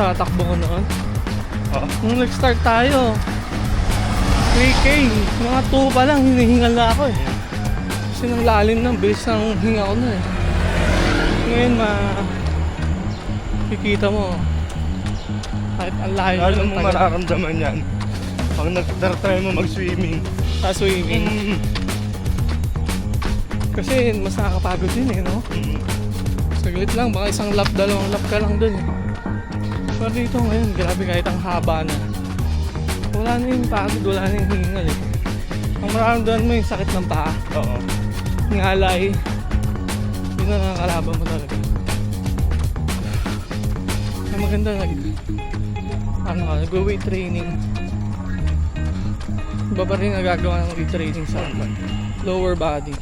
sa takbo ko noon. Oo. Nung nag-start tayo, 3K, mga 2 pa lang, hinihingal na ako eh. Kasi nang lalim ng bilis ng hinga ko na eh. Ngayon kikita mo, kahit ang layo Lalo ng mo tagal. mararamdaman yan pag nag-try mo mag-swimming. Sa swimming. Kasi mas nakakapagod din eh, no? Saglit lang, baka isang lap, 2 lap ka lang dun eh. Pero dito ngayon, grabe kahit ang haba na. Wala na yung pagod, wala na yung hingal eh. Ang mararamdaman mo yung sakit ng paa, Oo. ngalay. Yun na nakakalaban mo talaga. Ay maganda nag-weight training. Iba pa rin nagagawa ng weight training sa lower body.